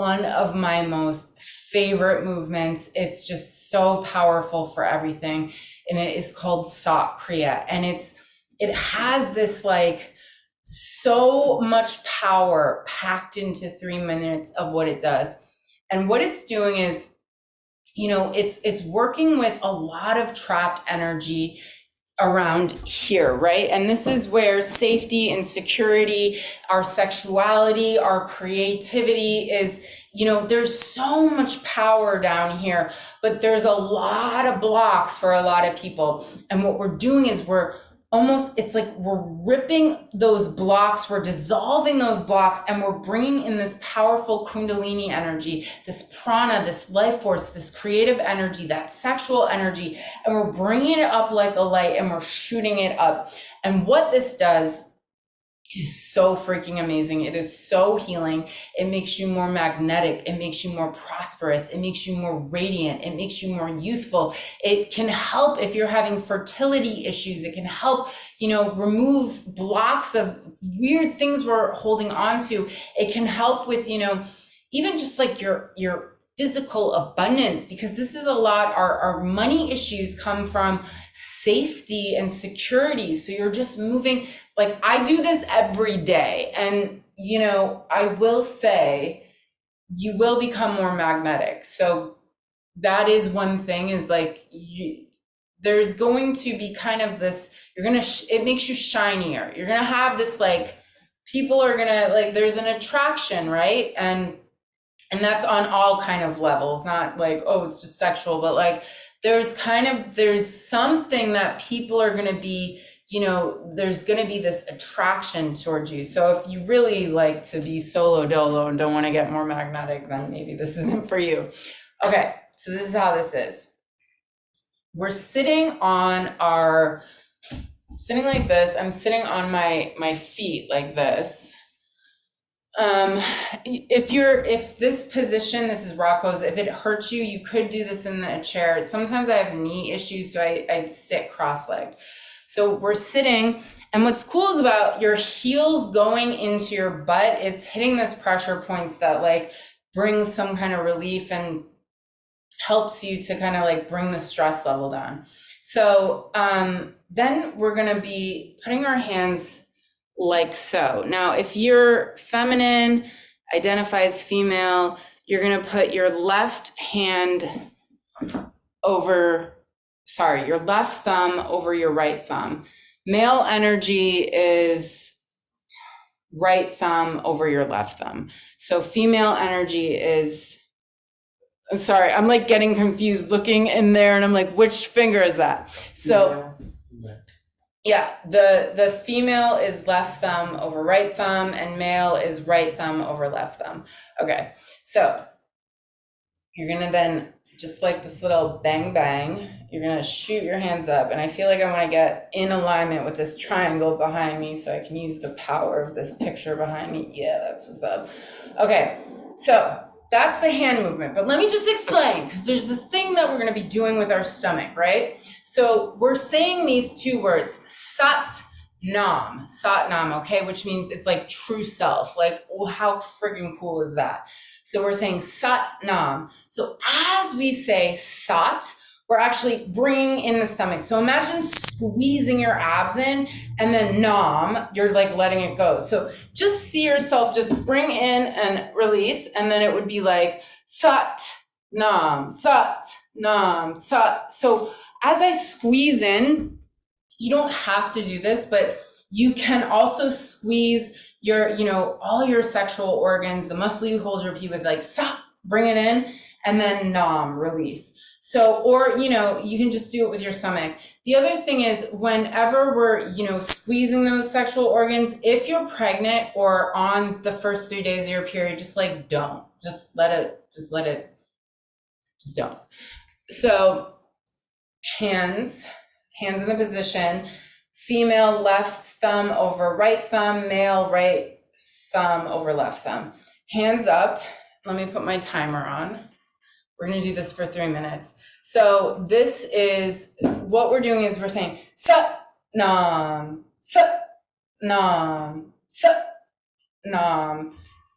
one of my most favorite movements. It's just so powerful for everything. And it is called Kriya. And it has this like so much power packed into 3 minutes of what it does. And what it's doing is, it's working with a lot of trapped energy around here, right? And this is where safety and security, our sexuality, our creativity is, there's so much power down here, but there's a lot of blocks for a lot of people. And what we're doing is it's like we're ripping those blocks, we're dissolving those blocks, and we're bringing in this powerful Kundalini energy, this prana, this life force, this creative energy, that sexual energy, and we're bringing it up like a light and we're shooting it up. And what this does is so freaking amazing. It is so healing. It makes you more magnetic. It makes you more prosperous. It makes you more radiant. It makes you more youthful. It can help if you're having fertility issues. It can help, remove blocks of weird things we're holding on to. It can help with, even just like your physical abundance, because this is a lot, our money issues come from safety and security. So you're just moving. Like I do this every day, and I will say you will become more magnetic. So that is one thing, is like there's going to be kind of this, it makes you shinier. You're gonna have this, like, people are gonna, like, there's an attraction, right? And that's on all kind of levels, not like, oh, it's just sexual, but like there's something that people are gonna be, there's going to be this attraction towards you. So if you really like to be solo dolo and don't want to get more magnetic, then maybe this isn't for you. Okay, so this is how this is. We're sitting like this. I'm sitting on my feet like this. If this position, this is rock pose, if it hurts you, you could do this in a chair. Sometimes I have knee issues, so I sit cross-legged. So we're sitting, and what's cool is about your heels going into your butt, it's hitting this pressure points that like brings some kind of relief and helps you to kind of like bring the stress level down. So then we're gonna be putting our hands like so. Now, if you're feminine, identify as female, you're gonna put your left thumb over your right thumb. Male energy is right thumb over your left thumb. So female energy is, sorry, I'm like getting confused looking in there, and I'm like, which finger is that? So yeah, the female is left thumb over right thumb, and male is right thumb over left thumb. Okay, so you're gonna then, just like this little bang bang, you're gonna shoot your hands up. And I feel like I wanna get in alignment with this triangle behind me so I can use the power of this picture behind me. Yeah, that's what's up. Okay, so that's the hand movement. But let me just explain, because there's this thing that we're gonna be doing with our stomach, right? So we're saying these two words, sat nam, okay? Which means it's like true self. Like, well, how friggin' cool is that? So we're saying sat nam. So as we say sat, we're actually bringing in the stomach. So imagine squeezing your abs in, and then nam, you're like letting it go. So just see yourself just bring in and release, and then it would be like sat nam, sat nam, sat. So as I squeeze in, you don't have to do this, but you can also squeeze your, all your sexual organs, the muscle you hold your pee with, like, sa, bring it in, and then nam, release. So, or, you can just do it with your stomach. The other thing is, whenever we're, squeezing those sexual organs, if you're pregnant or on the first 3 days of your period, just like, don't, just don't. So hands in the position, female left thumb over right thumb, male right thumb over left thumb. Hands up. Let me put my timer on. We're going to do this for 3 minutes. So this is what we're doing, is we're saying sat nam, sat nam, sat nam.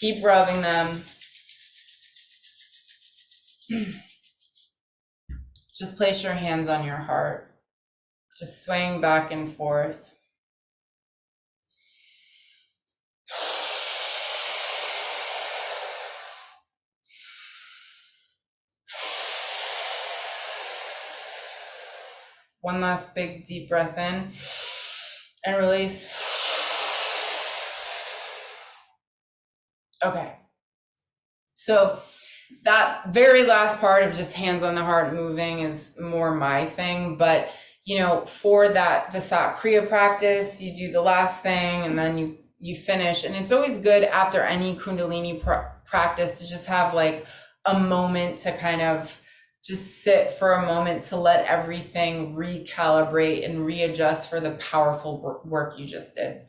Keep rubbing them. Just place your hands on your heart. Just swaying back and forth. One last big deep breath in and release. Okay. So that very last part of just hands on the heart moving is more my thing, but for that, the Sat Kriya practice, you do the last thing and then you finish. And it's always good after any Kundalini practice to just have like a moment to kind of just sit for a moment to let everything recalibrate and readjust for the powerful work you just did.